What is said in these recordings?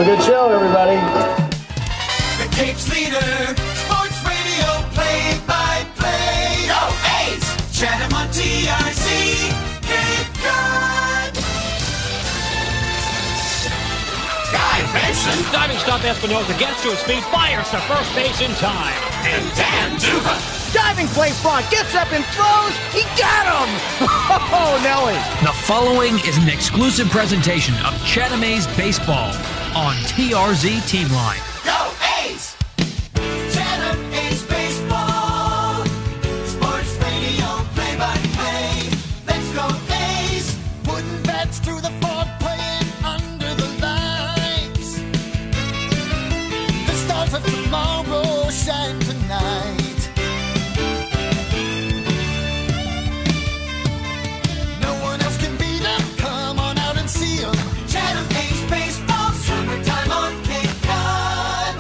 good show, everybody. The Cape's leader, sports radio play-by-play. Go A's! Chatham on TRC, Cape Cod. Guy Benson. Diving stop Espinosa gets to his feet, fires to first base in time. And Dan Duva. Diving play front, gets up and throws. He got him! Oh, Nelly. The following is an exclusive presentation of Chatham A's Baseball on TRZ Team Line. Go A's! Chatham A's Baseball. Sports radio play-by-play. Let's go A's! Wooden bats through the fog playing under the lights. The stars of tomorrow shine tonight. No one else can beat them. Come on out and see them. Chatham A's Baseball, summertime on Cape Cod.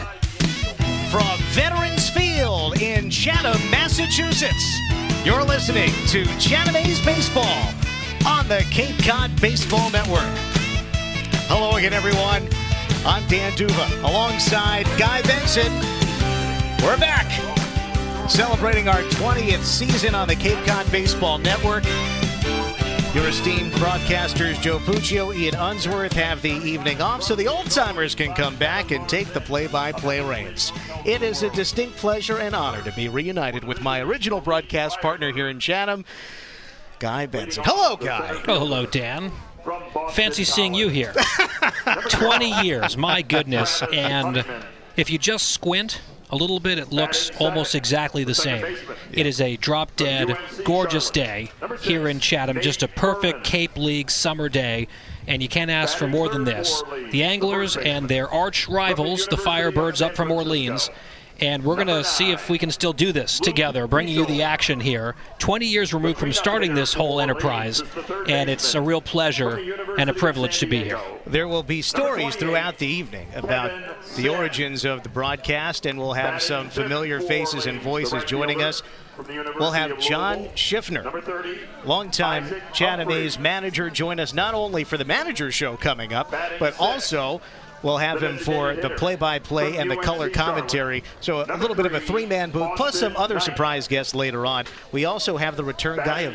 From Veterans Field in Chatham, Massachusetts, you're listening to Chatham A's Baseball on the Cape Cod Baseball Network. Hello again, everyone. I'm Dan Duva alongside Guy Benson. We're back celebrating our 20th season on the Cape Cod Baseball Network. Your esteemed broadcasters Joe Puccio, Ian Unsworth have the evening off so the old-timers can come back and take the play-by-play reins. It is a distinct pleasure and honor to be reunited with my original broadcast partner here in Chatham, Guy Benson. Hello, Guy. Oh, hello, Dan. Fancy seeing you here. 20 years, my goodness. And if you just squint a little bit, it looks almost exactly the same. It is a drop-dead, gorgeous day here in Chatham. Just a perfect Cape League summer day, and you can't ask for more than this. The Anglers and their arch rivals, the Firebirds, up from Orleans. And we're going to see if we can still do this together, bringing you the action here. 20 years removed from starting this whole enterprise, and it's a real pleasure and a privilege to be here. There will be stories throughout the evening about the origins of the broadcast, and we'll have some familiar faces and voices joining us. We'll have John Schiffner, longtime Chatham A's manager, join us not only for the manager show coming up, but also we'll have him for the play-by-play and the color commentary. So a little bit of a three-man booth, plus some other surprise guests later on. We also have the return guy of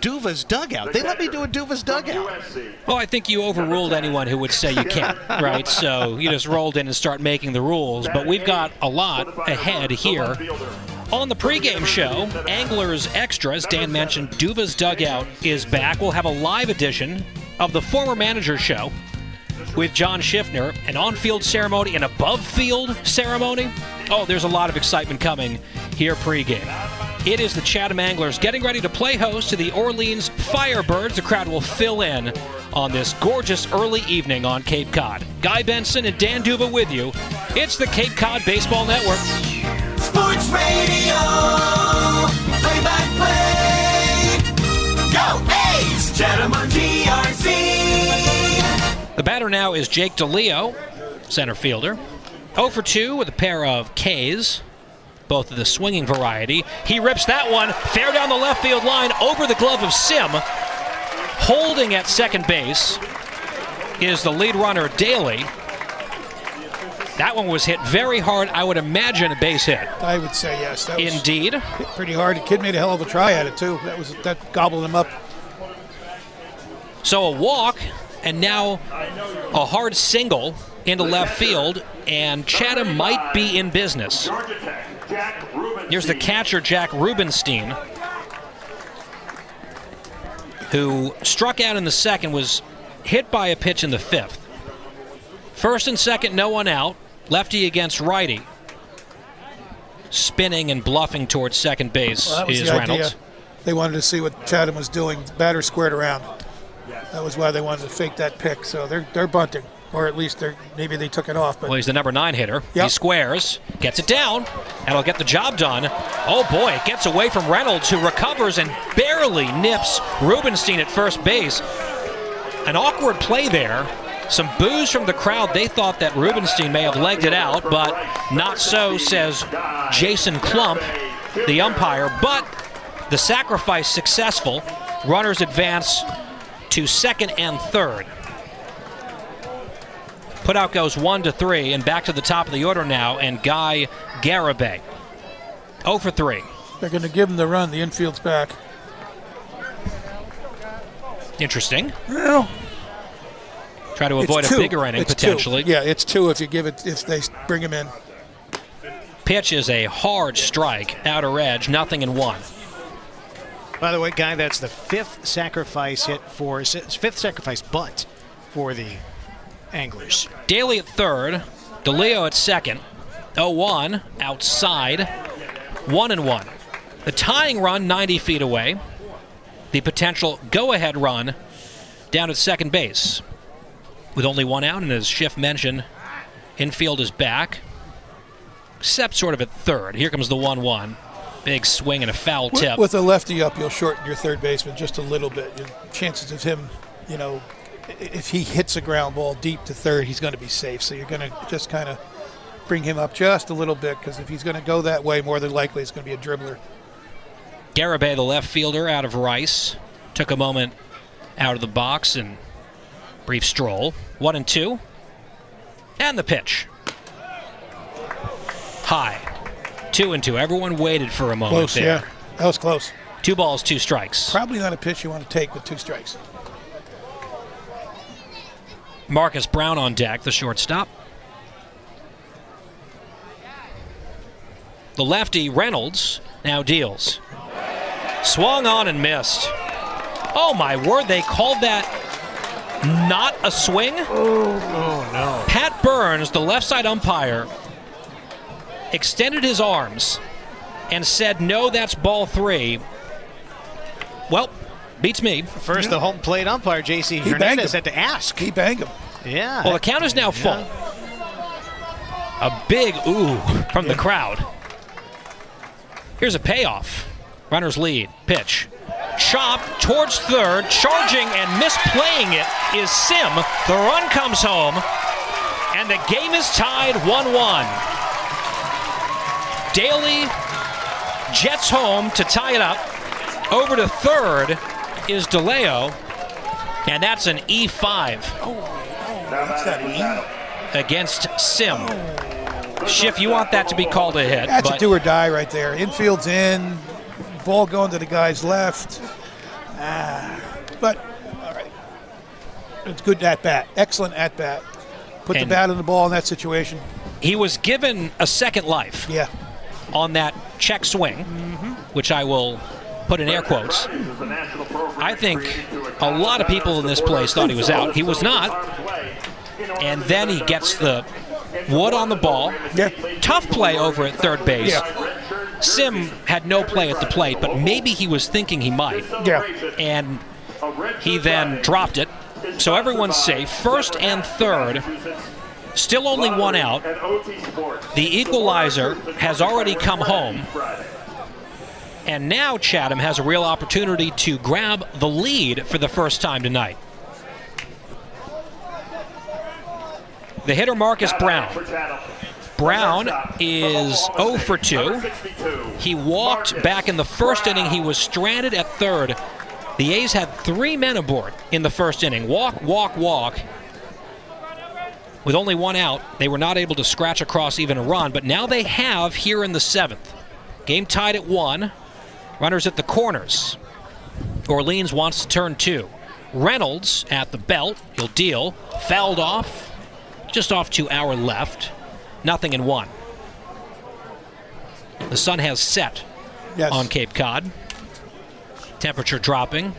Duva's Dugout. They let me do a Duva's Dugout. Well, I think you overruled anyone who would say you can't, right? So you just rolled in and start making the rules. But we've got a lot ahead here. On the pregame show, Anglers Extra, as Dan mentioned, Duva's Dugout is back. We'll have a live edition of the former manager show with John Schiffner, an on-field ceremony, an above-field ceremony. Oh, there's a lot of excitement coming here pregame. It is the Chatham Anglers getting ready to play host to the Orleans Firebirds. The crowd will fill in on this gorgeous early evening on Cape Cod. Guy Benson and Dan Duva with you. It's the Cape Cod Baseball Network. Sports Radio, play-by-play. Go A's! Chatham on TRC. The batter now is Jake DeLeo, center fielder. 0 for 2 with a pair of Ks, both of the swinging variety. He rips that one fair down the left field line over the glove of Sim. Holding at second base is the lead runner, Daly. That one was hit very hard. I would imagine a base hit. I would say yes. That was Indeed. hit pretty hard. The kid made a hell of a try at it, too. That gobbled him up. So a walk, and now a hard single into left field, and Chatham might be in business. Here's the catcher, Jack Rubenstein, who struck out in the second, was hit by a pitch in the fifth. First and second, no one out. Lefty against righty. Spinning and bluffing towards second base is Reynolds. Idea. They wanted to see what Chatham was doing. The batter squared around. That was why they wanted to fake that pick. So they're bunting, or at least maybe they took it off. But well, he's the number 9 hitter. Yep. He squares, gets it down, and he'll get the job done. Oh boy, it gets away from Reynolds, who recovers and barely nips Rubenstein at first base. An awkward play there. Some boos from the crowd. They thought that Rubenstein may have legged it out, but not so, says Jason Klump, the umpire. But the sacrifice successful. Runners advance to second and third. Putout goes 1-3, and back to the top of the order now, and Guy Garibay. 0 for 3. They're going to give him the run. The infield's back. Interesting. Well, try to avoid a bigger inning, potentially. Yeah, it's 2 if they bring him in. Pitch is a hard strike, outer edge, 0-1. By the way, Guy, that's the 5th sacrifice bunt for the Anglers. Daly at third, DeLeo at second, 0-1, outside, 1-1. The tying run 90 feet away. The potential go-ahead run down at second base. With only 1 out, and as Schiff mentioned, infield is back, except sort of at third. Here comes the 1-1. Big swing and a foul tip. With a lefty up, you'll shorten your third baseman just a little bit. Your chances of him, if he hits a ground ball deep to third, he's going to be safe. So you're going to just kind of bring him up just a little bit, because if he's going to go that way, more than likely it's going to be a dribbler. Garibay, the left fielder, out of Rice, took a moment out of the box and brief stroll. 1-2. And the pitch. High. 2-2. Everyone waited for a moment Close, there. yeah. That was close. 2 balls, 2 strikes. Probably not a pitch you want to take with 2 strikes. Marcus Brown on deck, the shortstop. The lefty, Reynolds, now deals. Swung on and missed. Oh, my word, they called that not a swing? Oh, no. Pat Burns, the left side umpire, extended his arms and said, no, that's ball 3. Well, beats me. First, the home plate umpire, J.C. Hernandez, had to ask. He banged him. Yeah. Well, the count is now full. A big ooh from the crowd. Here's a payoff. Runners lead. Pitch. Chop towards third. Charging and misplaying it is Sim. The run comes home. And the game is tied 1-1. Daly jets home to tie it up. Over to third is DeLeo. And that's an E5. What's that, E? Against Sim. Schiff, you want that to be called a hit. That's a do or die right there. Infield's in. Ball going to the guy's left. But, all right. It's good at-bat. Excellent at-bat. Put the bat on the ball in that situation. He was given a second life on that check swing, which I will put in air quotes. I think a lot of people in this place thought he was out. He was not. And then he gets the wood on the ball. Tough play over at third base. Sim had no play at the plate, but maybe he was thinking he might. And he then dropped it. So everyone's safe. First and third. Still only 1 out. The equalizer has already come home. And now Chatham has a real opportunity to grab the lead for the first time tonight. The hitter, Marcus Brown. Brown is 0 for 2. He walked back in the first inning. He was stranded at third. The A's had 3 men aboard in the first inning. Walk, walk, walk. With only 1 out, they were not able to scratch across even a run, but now they have here in the 7th. Game tied at 1. Runners at the corners. Orleans wants to turn 2. Reynolds at the belt. He'll deal. Fouled off. Just off to our left. 0-1. The sun has set on Cape Cod. Temperature dropping.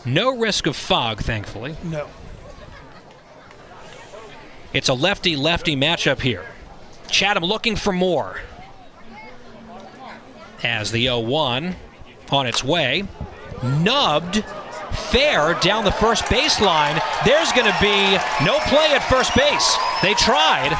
No risk of fog, thankfully. No. It's a lefty-lefty matchup here. Chatham looking for more. As the 0-1 on its way. Nubbed. Fair down the first baseline. There's going to be no play at first base. They tried.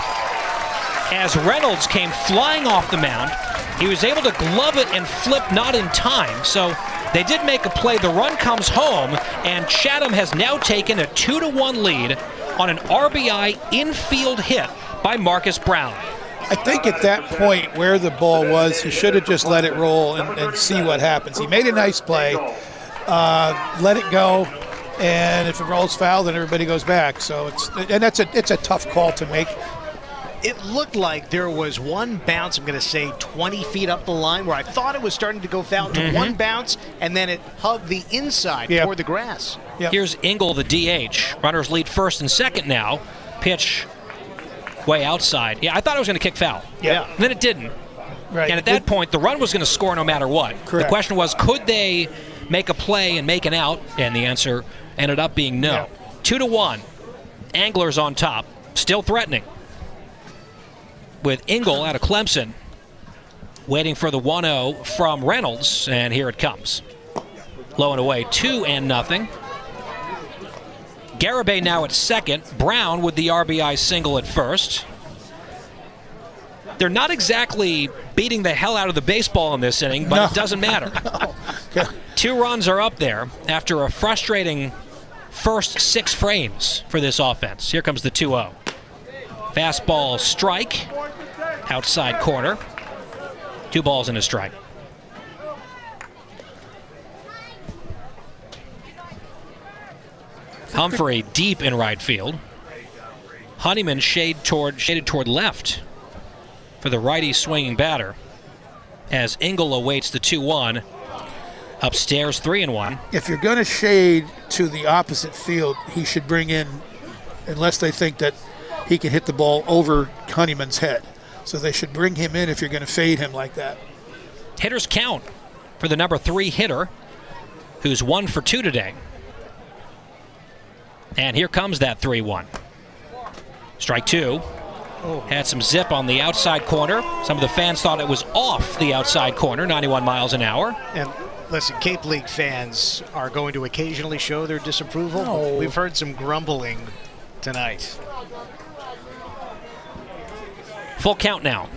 As Reynolds came flying off the mound, he was able to glove it and flip not in time. So they did make a play. The run comes home, and Chatham has now taken a 2-1 lead on an RBI infield hit by Marcus Brown. I think at that point where the ball was, he should have just let it roll and see what happens. He made a nice play, let it go, And if it rolls foul, then everybody goes back. So it's a tough call to make. It looked like there was one bounce, I'm going to say 20 feet up the line, where I thought it was starting to go foul to one bounce, and then it hugged the inside toward the grass. Yep. Here's Engel, the DH. Runners lead first and second now. Pitch way outside. Yeah, I thought it was going to kick foul. Yeah. And then it didn't. Right. And at that point, the run was going to score no matter what. Correct. The question was, could they make a play and make an out? And the answer ended up being no. Yeah. 2-1. Anglers on top, still threatening, with Engel out of Clemson waiting for the 1-0 from Reynolds, and here it comes. Low and away, 2-0. Garibay now at second. Brown with the RBI single at first. They're not exactly beating the hell out of the baseball in this inning, but it doesn't matter. No. 2 runs are up there after a frustrating first 6 frames for this offense. Here comes the 2-0. Fastball strike, outside corner. 2 balls and a strike. Humphrey deep in right field. Honeyman shaded toward left for the righty swinging batter as Engel awaits the 2-1. Upstairs 3-1. If you're going to shade to the opposite field, he should bring in, unless they think that he can hit the ball over Honeyman's head. So they should bring him in if you're going to fade him like that. Hitters count for the number 3 hitter, who's 1 for 2 today. And here comes that 3-1. Strike 2. Had some zip on the outside corner. Some of the fans thought it was off the outside corner, 91 miles an hour. And listen, Cape League fans are going to occasionally show their disapproval. No. We've heard some grumbling tonight. Full count now.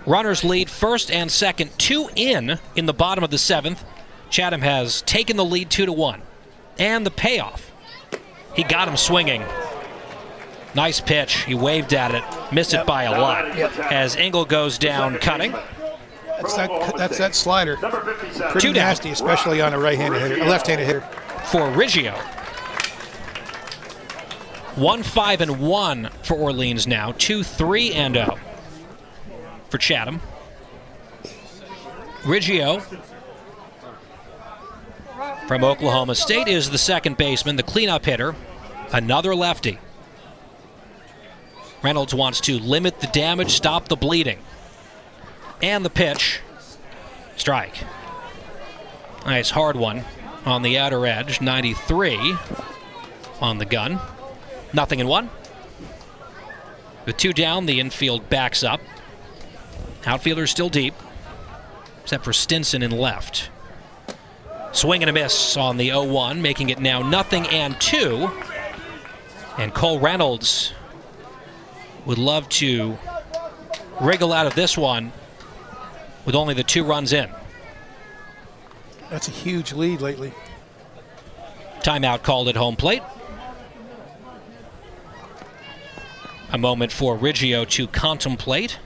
Runners lead first and second, 2 in the bottom of the 7th. Chatham has taken the lead 2-1. And the payoff. He got him swinging. Nice pitch. He waved at it. Missed it by a lot. As Engel goes down cutting. That's that slider. Pretty 2 down. nasty, especially on a right-handed hitter, a left-handed hitter. For Riggio. 1-5-1 for Orleans now. 2-3-0 for Chatham. Riggio from Oklahoma State is the second baseman, the cleanup hitter. Another lefty. Reynolds wants to limit the damage, stop the bleeding. And the pitch. Strike. Nice hard one on the outer edge. 93 on the gun. 0-1. With 2 down, the infield backs up. Outfielders still deep, except for Stinson in left. Swing and a miss on the 0-1, making it now 0-2. And Cole Reynolds would love to wriggle out of this one with only the 2 runs in. That's a huge lead lately. Timeout called at home plate. A moment for Riggio to contemplate.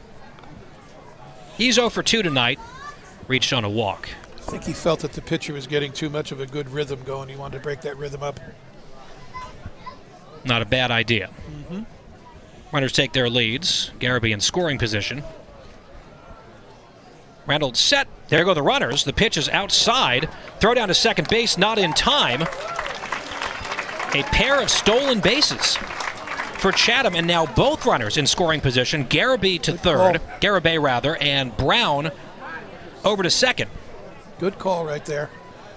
He's 0 for 2 tonight. Reached on a walk. I think he felt that the pitcher was getting too much of a good rhythm going. He wanted to break that rhythm up. Not a bad idea. Runners take their leads. Garibay in scoring position. Reynolds set. There go the runners. The pitch is outside. Throw down to second base, not in time. A pair of stolen bases for Chatham, and now both runners in scoring position. Garibay to third, Garibay rather, and Brown over to second. Good call right there.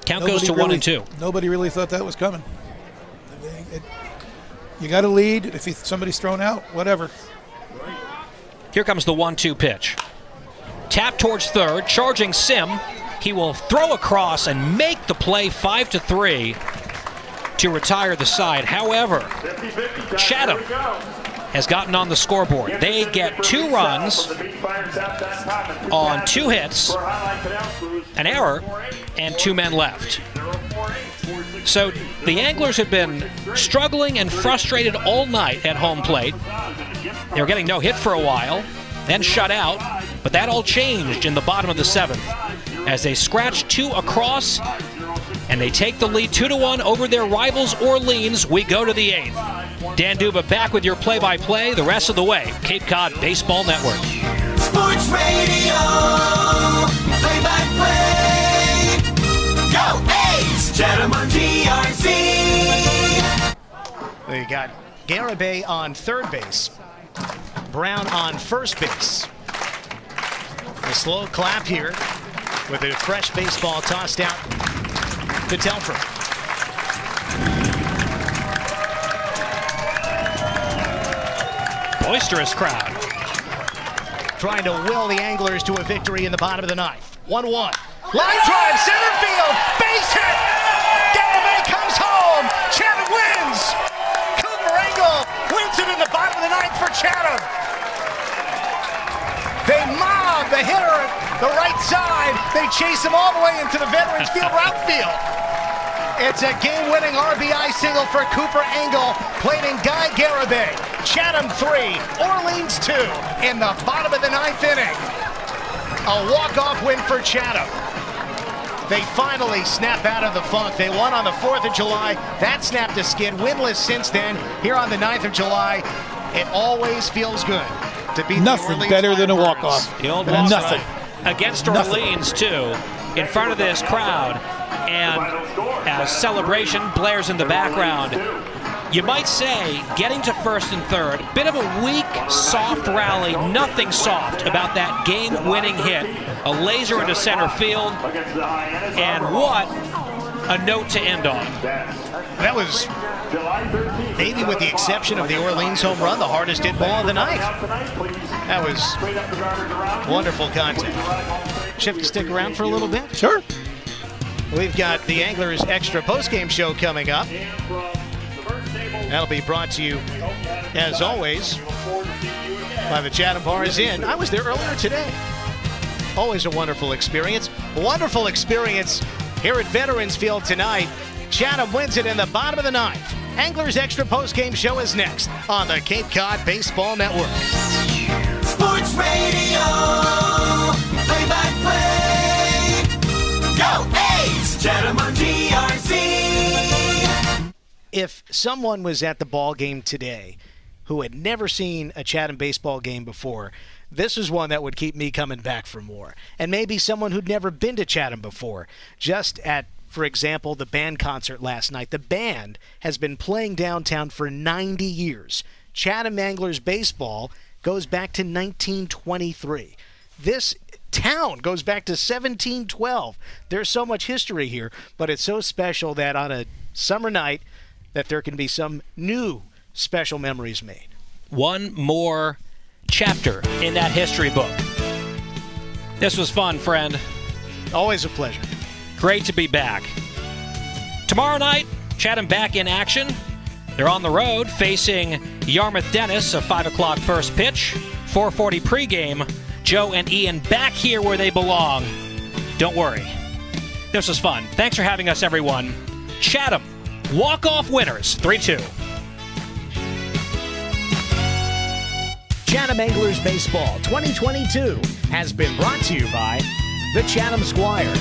Count goes to 1-2. Nobody really thought that was coming. You got to lead. If somebody's thrown out, whatever. Here comes the 1-2 pitch. Tap towards third, charging Sim. He will throw across and make the play 5-3 to retire the side. However, Chatham has gotten on the scoreboard. They get 2 runs on 2 hits, an error, and 2 men left. So the Anglers have been struggling and frustrated all night at home plate. They were getting no hit for a while, then shut out, but that all changed in the bottom of the 7th as they scratched 2 across and they take the lead 2-1 over their rivals Orleans. We go to the 8th. Dan Duba back with your play-by-play the rest of the way. Cape Cod Baseball Network. Sports Radio, play-by-play. Go A's! Chatham on TRZ. They got Garibay on third base. Brown on first base. A slow clap here with a fresh baseball tossed out to Telford. Boisterous crowd. Trying to will the Anglers to a victory in the bottom of the ninth. 1-1. Line drive, center field, base hit. Garibay comes home. Chatham wins. Cooper Engel wins it in the bottom of the ninth for Chatham. They mob the hitter at the right side. They chase him all the way into the Veterans Field outfield. It's a game-winning RBI single for Cooper Engel, played in Guy Garibay. Chatham 3, Orleans 2 in the bottom of the ninth inning. A walk-off win for Chatham. They finally snap out of the funk. They won on the 4th of July. That snapped a skid. Winless since then. Here on the 9th of July, it always feels good to beat Nothing the Orleans better than a Firebirds. walk-off. The old walk Nothing. against Nothing. Orleans, too, in front of this crowd. And as celebration blares in the background, you might say getting to first and third, bit of a weak, soft rally, nothing soft about that game-winning hit. A laser into center field, and what a note to end on. That was, maybe with the exception of the Orleans home run, the hardest hit ball of the night. That was wonderful content. Schiffner, stick around for a little bit? Sure. We've got the Anglers Extra postgame show coming up. That'll be brought to you, as always, by the Chatham Bars Inn. I was there earlier today. Always a wonderful experience. Wonderful experience here at Veterans Field tonight. Chatham wins it in the bottom of the ninth. Anglers Extra postgame show is next on the Cape Cod Baseball Network. Sports Radio, play-by-play. Go A's! Chatham on TRZ. If someone was at the ball game today who had never seen a Chatham baseball game before, this is one that would keep me coming back for more. And maybe someone who'd never been to Chatham before, just at, for example, the band concert last night. The band has been playing downtown for 90 years. Chatham Anglers baseball goes back to 1923. This town goes back to 1712. There's so much history here, but it's so special that on a summer night that there can be some new special memories made. One more chapter in that history book. This was fun, friend. Always a pleasure. Great to be back. Tomorrow night, Chatham back in action. They're on the road facing Yarmouth Dennis, a 5 o'clock first pitch, 4:40 pregame. Joe and Ian back here where they belong. Don't worry. This was fun. Thanks for having us, everyone. Chatham, walk-off winners, 3-2. Chatham Anglers Baseball 2022 has been brought to you by the Chatham Squire,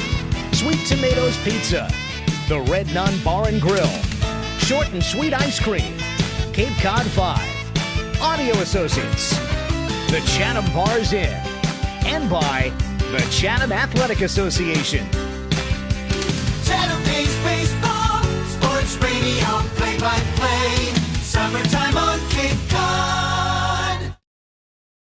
Sweet Tomatoes Pizza, the Red Nun Bar and Grill, Short and Sweet Ice Cream, Cape Cod 5, Audio Associates, the Chatham Bars Inn, and by the Chatham Athletic Association. Chatham Baseball, Sports Radio, play-by-play.